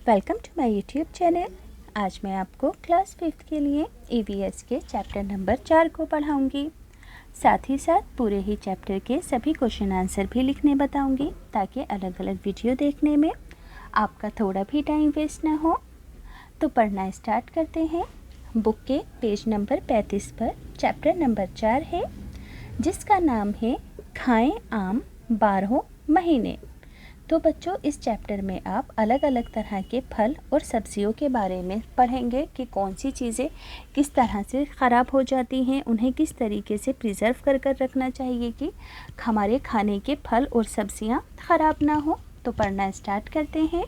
Welcome to my YouTube channel. आज मैं आपको क्लास 5th के लिए EVS के चैप्टर नंबर 4 को पढ़ाऊंगी। साथ ही साथ पूरे ही चैप्टर के सभी क्वेश्चन आंसर भी लिखने बताऊंगी ताकि अलग अलग वीडियो देखने में आपका थोड़ा भी टाइम वेस्ट ना हो। तो पढ़ना स्टार्ट करते हैं। बुक के पेज नंबर 35 पर चैप्टर नंबर 4 है, जिसका नाम है खाएं आम 12 महीने। तो बच्चों, इस चैप्टर में आप अलग अलग तरह के फल और सब्जियों के बारे में पढ़ेंगे कि कौन सी चीज़ें किस तरह से ख़राब हो जाती हैं, उन्हें किस तरीके से प्रिजर्व कर रखना चाहिए कि हमारे खाने के फल और सब्जियां ख़राब ना हो। तो पढ़ना स्टार्ट करते हैं।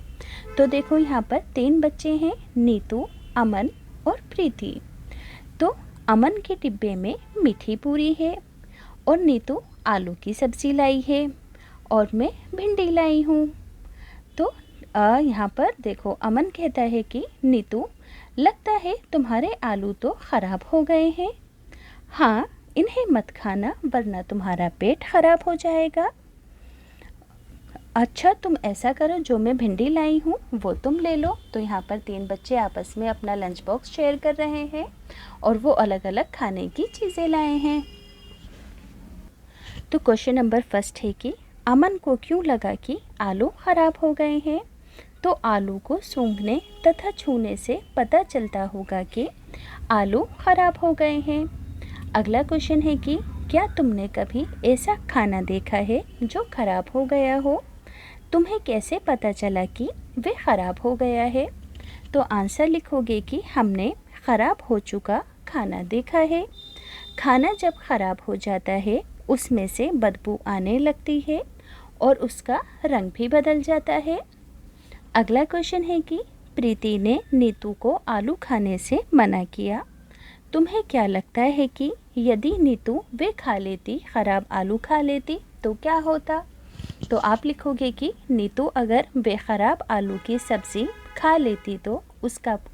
तो देखो, यहाँ पर 3 बच्चे हैं, नीतू, अमन और प्रीति। तो अमन के डिब्बे में मीठी पूरी है और नीतू आलू की सब्ज़ी लाई है और मैं भिंडी लाई हूँ। तो यहाँ पर देखो, अमन कहता है कि नीतू, लगता है तुम्हारे आलू तो ख़राब हो गए हैं। हाँ, इन्हें मत खाना वरना तुम्हारा पेट ख़राब हो जाएगा। अच्छा, तुम ऐसा करो, जो मैं भिंडी लाई हूँ वो तुम ले लो। तो यहाँ पर 3 बच्चे आपस में अपना लंच बॉक्स शेयर कर रहे हैं और वो अलग अलग खाने की चीज़ें लाए हैं। तो क्वेश्चन नंबर 1 है कि अमन को क्यों लगा कि आलू ख़राब हो गए हैं। तो आलू को सूंघने तथा छूने से पता चलता होगा कि आलू ख़राब हो गए हैं। अगला क्वेश्चन है कि क्या तुमने कभी ऐसा खाना देखा है जो ख़राब हो गया हो। तुम्हें कैसे पता चला कि वे ख़राब हो गया है। तो आंसर लिखोगे कि हमने ख़राब हो चुका खाना देखा है। खाना जब ख़राब हो जाता है उसमें से बदबू आने लगती है और उसका रंग भी बदल जाता है। अगला क्वेश्चन है कि प्रीति ने नीतू को आलू खाने से मना किया। तुम्हें क्या लगता है कि यदि नीतू वे खा लेती, ख़राब आलू खा लेती तो क्या होता। तो आप लिखोगे कि नीतू अगर वे ख़राब आलू की सब्ज़ी खा लेती तो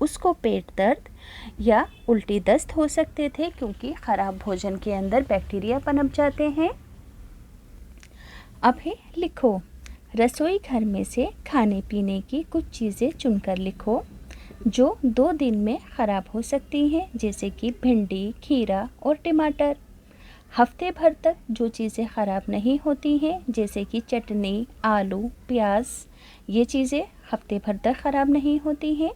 उसको पेट दर्द या उल्टी दस्त हो सकते थे, क्योंकि ख़राब भोजन के अंदर बैक्टीरिया पनप जाते हैं। अब है लिखो, रसोई घर में से खाने पीने की कुछ चीज़ें चुनकर लिखो जो 2 दिन में ख़राब हो सकती हैं, जैसे कि भिंडी, खीरा और टमाटर। हफ्ते भर तक जो चीज़ें ख़राब नहीं होती हैं, जैसे कि चटनी, आलू, प्याज, ये चीज़ें हफ्ते भर तक ख़राब नहीं होती हैं।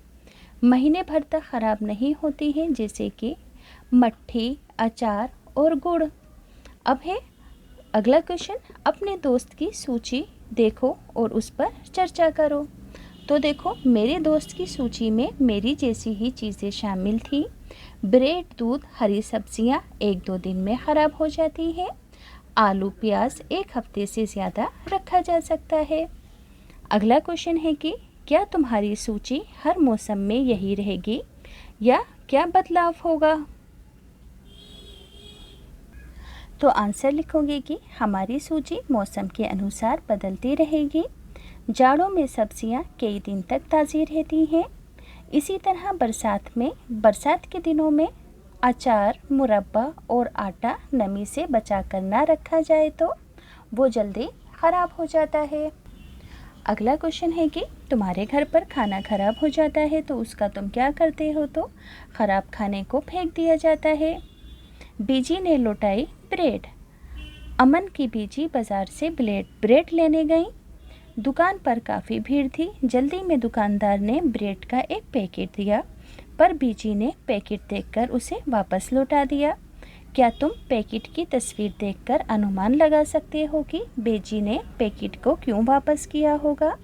महीने भर तक ख़राब नहीं होती हैं, जैसे कि मट्ठी, अचार और गुड़। अब है अगला क्वेश्चन, अपने दोस्त की सूची देखो और उस पर चर्चा करो। तो देखो, मेरे दोस्त की सूची में मेरी जैसी ही चीज़ें शामिल थी। ब्रेड, दूध, हरी सब्जियां 1-2 दिन में ख़राब हो जाती हैं। आलू, प्याज 1 हफ्ते से ज़्यादा रखा जा सकता है। अगला क्वेश्चन है कि क्या तुम्हारी सूची हर मौसम में यही रहेगी या क्या बदलाव होगा। तो आंसर लिखोगे कि हमारी सूची मौसम के अनुसार बदलती रहेगी। जाड़ों में सब्जियां कई दिन तक ताज़ी रहती हैं। इसी तरह बरसात के दिनों में अचार, मुरब्बा और आटा नमी से बचा कर ना रखा जाए तो वो जल्दी ख़राब हो जाता है। अगला क्वेश्चन है कि तुम्हारे घर पर खाना ख़राब हो जाता है तो उसका तुम क्या करते हो। तो ख़राब खाने को फेंक दिया जाता है। बीजी ने लौटाई ब्रेड। अमन की बीजी बाज़ार से ब्रेड लेने गई। दुकान पर काफ़ी भीड़ थी। जल्दी में दुकानदार ने ब्रेड का एक पैकेट दिया, पर बीजी ने पैकेट देखकर उसे वापस लौटा दिया। क्या तुम पैकेट की तस्वीर देखकर अनुमान लगा सकते हो कि बीजी ने पैकेट को क्यों वापस किया होगा।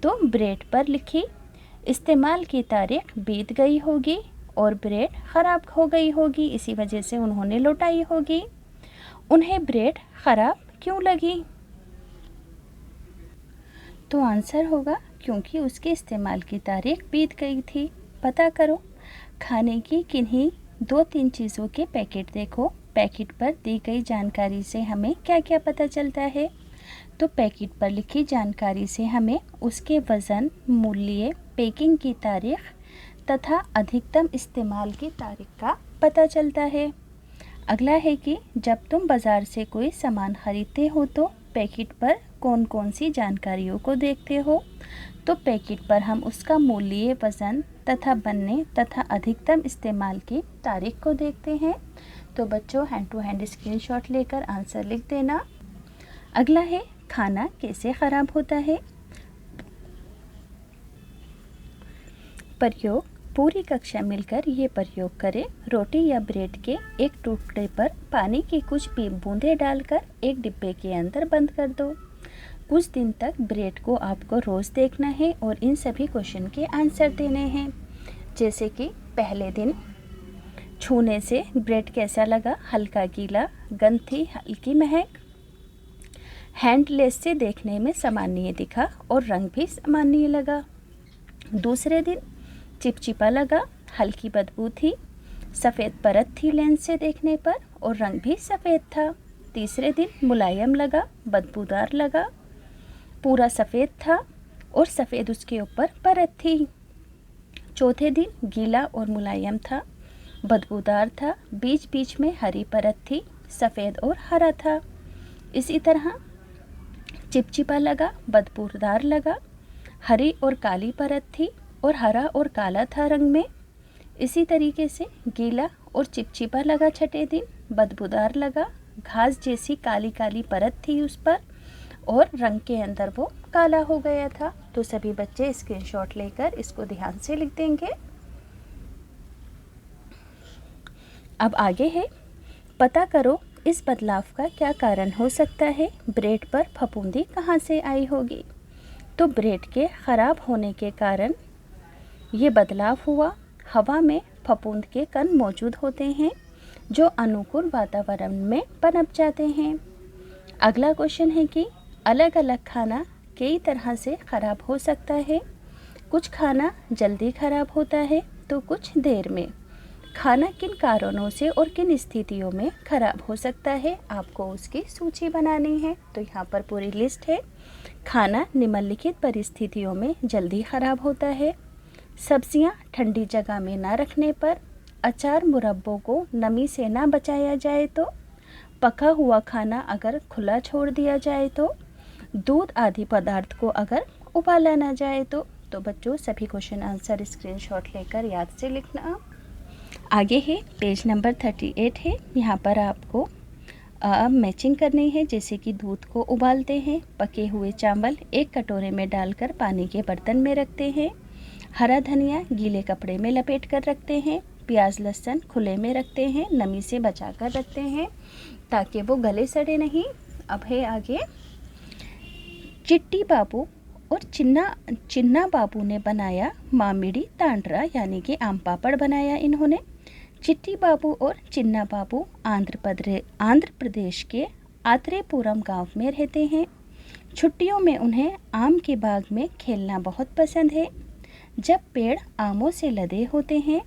तो ब्रेड पर लिखी इस्तेमाल की तारीख बीत गई होगी और ब्रेड ख़राब हो गई होगी, इसी वजह से उन्होंने लौटाई होगी। उन्हें ब्रेड ख़राब क्यों लगी। तो आंसर होगा क्योंकि उसके इस्तेमाल की तारीख बीत गई थी। पता करो, खाने की किन्हीं 2-3 चीज़ों के पैकेट देखो। पैकेट पर दी गई जानकारी से हमें क्या क्या पता चलता है। तो पैकेट पर लिखी जानकारी से हमें उसके वज़न, मूल्य, पैकिंग की तारीख तथा अधिकतम इस्तेमाल की तारीख का पता चलता है। अगला है कि जब तुम बाज़ार से कोई सामान ख़रीदते हो तो पैकेट पर कौन कौन सी जानकारियों को देखते हो? तो पैकेट पर हम उसका मूल्य, वज़न तथा बनने तथा अधिकतम इस्तेमाल की तारीख को देखते हैं। तो बच्चों हैंड टू हैंड स्क्रीनशॉट लेकर आंसर लिख देना। अगला है खाना कैसे ख़राब होता है? प्रयोग, पूरी कक्षा मिलकर ये प्रयोग करें। रोटी या ब्रेड के एक टुकड़े पर पानी की कुछ बूंदें डालकर एक डिब्बे के अंदर बंद कर दो। कुछ दिन तक ब्रेड को आपको रोज़ देखना है और इन सभी क्वेश्चन के आंसर देने हैं। जैसे कि पहले दिन छूने से ब्रेड कैसा लगा? हल्का गीला, गंध थी, हल्की महक। हैंडलेस से देखने में सामान्य दिखा और रंग भी सामान्य लगा। दूसरे दिन चिपचिपा लगा, हल्की बदबू थी, सफ़ेद परत थी लेंस से देखने पर और रंग भी सफ़ेद था। तीसरे दिन मुलायम लगा, बदबूदार लगा, पूरा सफ़ेद था और सफ़ेद उसके ऊपर परत थी। चौथे दिन गीला और मुलायम था, बदबूदार था, बीच बीच में हरी परत थी, सफ़ेद और हरा था। इसी तरह चिपचिपा लगा, बदबूदार लगा, हरी और काली परत थी और हरा और काला था रंग में। इसी तरीके से गीला और चिपचिपा लगा छठे दिन, बदबूदार लगा, घास जैसी काली काली परत थी उस पर और रंग के अंदर वो काला हो गया था। तो सभी बच्चे स्क्रीनशॉट लेकर इसको ध्यान से लिख देंगे। अब आगे है, पता करो इस बदलाव का क्या कारण हो सकता है? ब्रेड पर फफूंदी कहाँ से आई होगी? तो ब्रेड के ख़राब होने के कारण ये बदलाव हुआ। हवा में फफूंद के कण मौजूद होते हैं जो अनुकूल वातावरण में पनप जाते हैं। अगला क्वेश्चन है कि अलग अलग खाना कई तरह से ख़राब हो सकता है। कुछ खाना जल्दी ख़राब होता है तो कुछ देर में। खाना किन कारणों से और किन स्थितियों में ख़राब हो सकता है, आपको उसकी सूची बनानी है। तो यहाँ पर पूरी लिस्ट है। खाना निम्नलिखित परिस्थितियों में जल्दी ख़राब होता है। सब्जियाँ ठंडी जगह में ना रखने पर, अचार मुरब्बों को नमी से ना बचाया जाए तो, पका हुआ खाना अगर खुला छोड़ दिया जाए तो, दूध आदि पदार्थ को अगर उबाला ना जाए तो बच्चों सभी क्वेश्चन आंसर स्क्रीनशॉट लेकर याद से लिखना। आगे है पेज नंबर 38 है। यहाँ पर आपको मैचिंग करनी है। जैसे कि दूध को उबालते हैं, पके हुए चावल एक कटोरे में डालकर पानी के बर्तन में रखते हैं, हरा धनिया गीले कपड़े में लपेट कर रखते हैं, प्याज लहसुन खुले में रखते हैं, नमी से बचा कर रखते हैं ताकि वो गले सड़े नहीं। अब है आगे, चिट्टी बाबू और चिन्ना बाबू ने बनाया मामिड़ी तांड्रा यानी कि आम पापड़ बनाया इन्होंने। चिट्टी बाबू और चिन्ना बाबू आंध्र प्रदेश के आत्रेपुरम गांव में रहते हैं। छुट्टियों में उन्हें आम के बाग में खेलना बहुत पसंद है। जब पेड़ आमों से लदे होते हैं,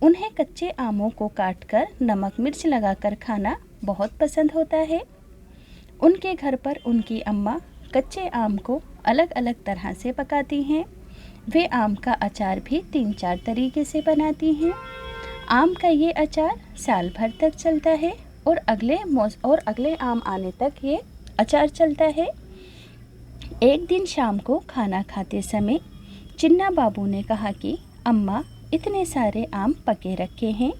उन्हें कच्चे आमों को काटकर नमक मिर्च लगाकर खाना बहुत पसंद होता है। उनके घर पर उनकी अम्मा कच्चे आम को अलग अलग तरह से पकाती हैं। वे आम का अचार भी 3-4 तरीके से बनाती हैं। आम का ये अचार साल भर तक चलता है और अगले आम आने तक ये अचार चलता है। एक दिन शाम को खाना खाते समय चिन्ना बाबू ने कहा कि अम्मा इतने सारे आम पके रखे हैं,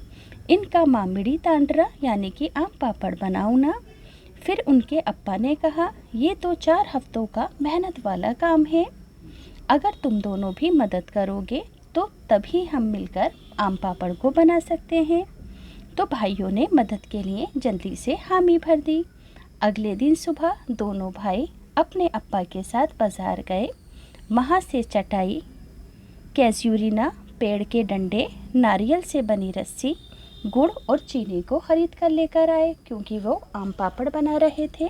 इनका मामिड़ी तांड्रा यानी कि आम पापड़ बनाओ ना। फिर उनके अप्पा ने कहा, ये तो 4 हफ्तों का मेहनत वाला काम है, अगर तुम दोनों भी मदद करोगे तो तभी हम मिलकर आम पापड़ को बना सकते हैं। तो भाइयों ने मदद के लिए जल्दी से हामी भर दी। अगले दिन सुबह दोनों भाई अपने अप्पा के साथ बाजार गए। वहाँ से चटाई, कैस्यूरिना, पेड़ के डंडे, नारियल से बनी रस्सी, गुड़ और चीनी को खरीद कर लेकर आए क्योंकि वो आम पापड़ बना रहे थे।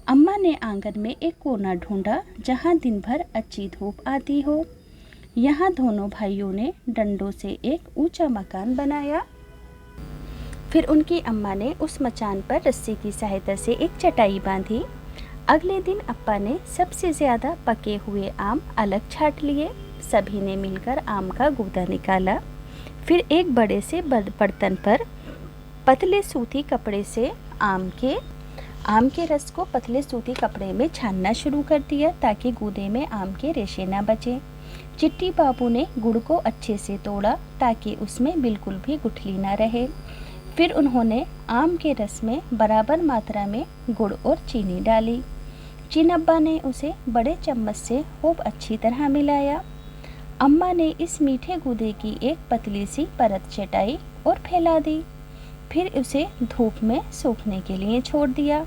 अम्मा ने आंगन में एक कोना ढूंढा जहाँ दिन भर अच्छी धूप आती हो। यहाँ दोनों भाइयों ने डंडों से एक ऊंचा मकान बनाया। फिर उनकी अम्मा ने उस मचान पर रस्सी की सहायता से एक चटाई बांधी। अगले दिन अप्पा ने सबसे ज़्यादा पके हुए आम अलग छांट लिए। सभी ने मिलकर आम का गूदा निकाला। फिर एक बड़े से बर्तन पर पतले सूती कपड़े से आम के आम के रस को पतले सूती कपड़े में छानना शुरू कर दिया ताकि गूदे में आम के रेशे न बचे। चिट्टी बाबू ने गुड़ को अच्छे से तोड़ा ताकि उसमें बिल्कुल भी गुठली न रहे। फिर उन्होंने आम के रस में बराबर मात्रा में गुड़ और चीनी डाली। चिनब्बा ने उसे बड़े चम्मच से खूब अच्छी तरह मिलाया। अम्मा ने इस मीठे गूदे की एक पतली सी परत चटाई और फैला दी। फिर उसे धूप में सूखने के लिए छोड़ दिया।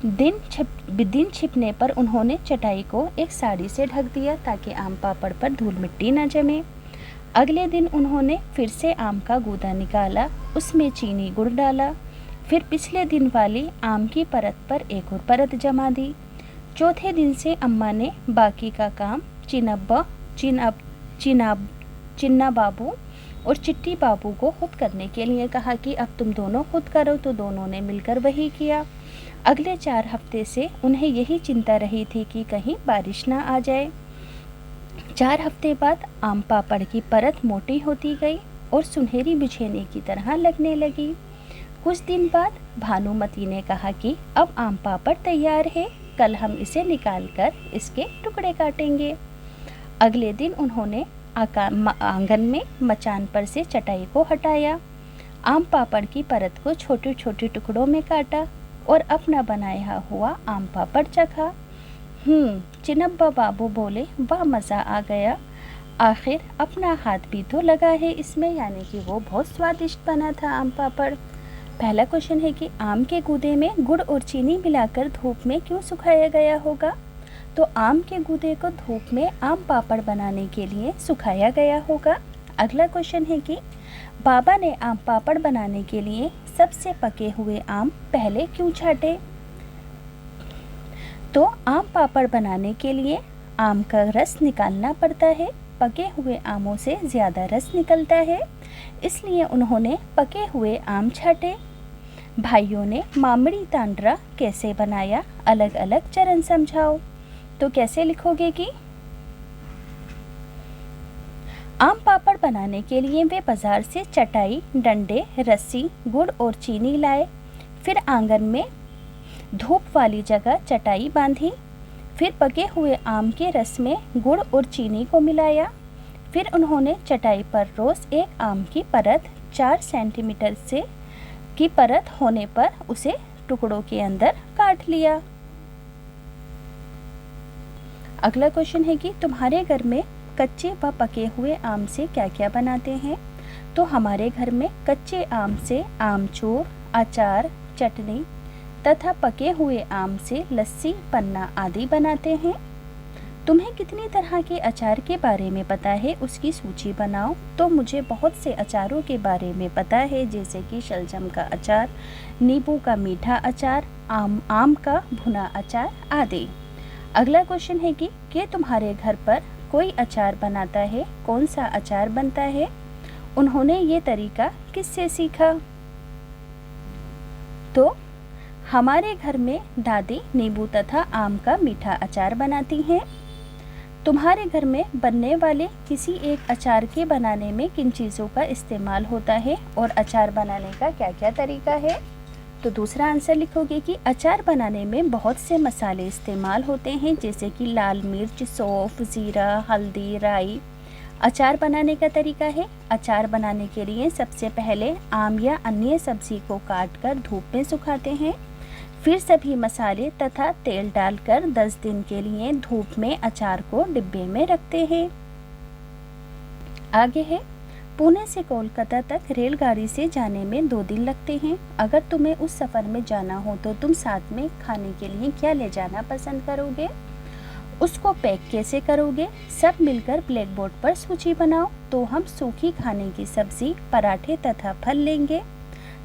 दिन छिपने पर उन्होंने चटाई को एक साड़ी से ढक दिया ताकि आम पापड़ पर धूल मिट्टी न जमे। अगले दिन उन्होंने फिर से आम का गूदा निकाला, उसमें चीनी गुड़ डाला। फिर पिछले दिन वाली आम की परत पर एक और परत जमा दी। चौथे दिन से अम्मा ने बाकी का काम चिन्ना बाबू और चिट्टी बाबू को खुद करने के लिए कहा कि अब तुम दोनों खुद करो, तो दोनों ने मिलकर वही किया। अगले 4 हफ्ते से उन्हें यही चिंता रही थी कि कहीं बारिश ना आ जाए। 4 हफ्ते बाद आम पापड़ की परत मोटी होती गई और सुनहरी बिछेने की तरह लगने लगी। कुछ दिन बाद भानुमती ने कहा कि अब आम पापड़ तैयार है, कल हम इसे निकालकर इसके टुकड़े काटेंगे। अगले दिन उन्होंने आंगन में मचान पर से चटाई को हटाया, आम पापड़ की परत को छोटे छोटे टुकड़ों में काटा और अपना बनाया हुआ आम पापड़ चखा। चिनब्बा बाबू बोले, वाह मज़ा आ गया, आखिर अपना हाथ भी तो लगा है इसमें, यानी कि वो बहुत स्वादिष्ट बना था आम पापड़। पहला क्वेश्चन है कि आम के गूदे में गुड़ और चीनी मिलाकर धूप में क्यों सुखाया गया होगा? तो आम के गूदे को धूप में आम पापड़ बनाने के लिए सुखाया गया होगा। अगला क्वेश्चन है कि बाबा ने आम पापड़ बनाने के लिए सबसे पके हुए आम पहले क्यों छाटे? तो आम पापड़ बनाने के लिए आम का रस निकालना पड़ता है, पके हुए आमों से ज़्यादा रस निकलता है, इसलिए उन्होंने पके हुए आम छाटे। भाइयों ने मामड़ी तांड्रा कैसे बनाया, अलग अलग चरण समझाओ। तो कैसे लिखोगे कि आम पापड़ बनाने के लिए वे बाजार से चटाई, डंडे, रस्सी, गुड़ और चीनी लाए। फिर आंगन में धूप वाली जगह चटाई बांधी। फिर पके हुए आम के रस में गुड़ और चीनी को मिलाया। फिर उन्होंने चटाई पर रोज़ एक आम की परत 4 सेंटीमीटर से की परत होने पर उसे टुकड़ों के अंदर काट लिया। अगला क्वेश्चन है कि तुम्हारे घर में कच्चे व पके हुए आम से क्या क्या बनाते हैं? तो हमारे घर में कच्चे आम से आमचूर, अचार, चटनी तथा पके हुए आम से लस्सी, पन्ना आदि बनाते हैं। तुम्हें कितनी तरह के अचार के बारे में पता है, उसकी सूची बनाओ। तो मुझे बहुत से अचारों के बारे में पता है, जैसे कि शलजम का अचार, नींबू का मीठा अचार, आम का भुना अचार आदि। अगला क्वेश्चन है कि तुम्हारे घर पर कोई अचार बनाता है, कौन सा अचार बनता है? उन्होंने ये तरीका किससे सीखा? तो हमारे घर में दादी नींबू तथा आम का मीठा अचार बनाती हैं। तुम्हारे घर में बनने वाले किसी एक अचार के बनाने में किन चीज़ों का इस्तेमाल होता है और अचार बनाने का क्या क्या तरीका है? तो दूसरा आंसर लिखोगे कि अचार बनाने में बहुत से मसाले इस्तेमाल होते हैं, जैसे कि लाल मिर्च, सौंफ, ज़ीरा, हल्दी, राई। अचार बनाने का तरीका है, अचार बनाने के लिए सबसे पहले आम या अन्य सब्जी को काटकर धूप में सुखाते हैं। फिर सभी मसाले तथा तेल डालकर 10 दिन के लिए धूप में अचार को डिब्बे में रखते हैं। आगे है, पुणे से कोलकाता तक रेलगाड़ी से जाने में 2 दिन लगते हैं। अगर तुम्हें उस सफ़र में जाना हो तो तुम साथ में खाने के लिए क्या ले जाना पसंद करोगे? उसको पैक कैसे करोगे? सब मिलकर ब्लैक बोर्ड पर सूची बनाओ। तो हम सूखी खाने की सब्जी, पराठे तथा फल लेंगे।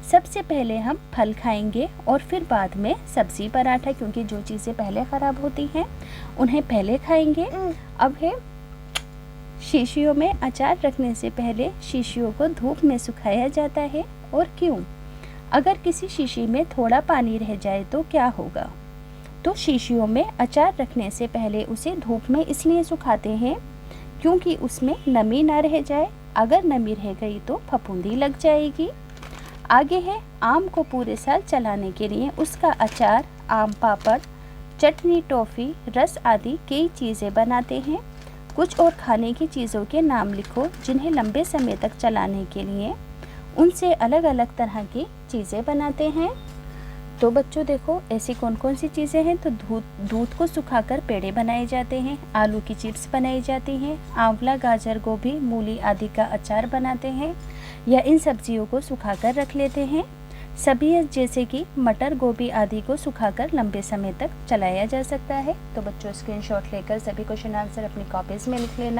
सबसे पहले हम फल खाएंगे और फिर बाद में सब्जी, पराठा, क्योंकि जो चीज़ें पहले ख़राब होती हैं उन्हें पहले खाएंगे। अब है, शीशियों में अचार रखने से पहले शीशियों को धूप में सुखाया जाता है, और क्यों? अगर किसी शीशी में थोड़ा पानी रह जाए तो क्या होगा? तो शीशियों में अचार रखने से पहले उसे धूप में इसलिए सुखाते हैं क्योंकि उसमें नमी ना रह जाए। अगर नमी रह गई तो फफूंदी लग जाएगी। आगे है आम को पूरे साल चलाने के लिए उसका अचार, आम पापड़, चटनी, टॉफ़ी, रस आदि कई चीज़ें बनाते हैं। कुछ और खाने की चीज़ों के नाम लिखो जिन्हें लंबे समय तक चलाने के लिए उनसे अलग अलग तरह की चीज़ें बनाते हैं। तो बच्चों देखो ऐसी कौन कौन सी चीज़ें हैं। तो दूध को सुखाकर पेड़े बनाए जाते हैं, आलू की चिप्स बनाई जाती हैं, आंवला, गाजर, गोभी, मूली आदि का अचार बनाते हैं या इन सब्जियों को सुखाकर रख लेते हैं। सभी जैसे कि मटर, गोभी आदि को सुखाकर लंबे समय तक चलाया जा सकता है। तो बच्चों स्क्रीनशॉट लेकर सभी क्वेश्चन आंसर अपनी कॉपीज़ में लिख लेना।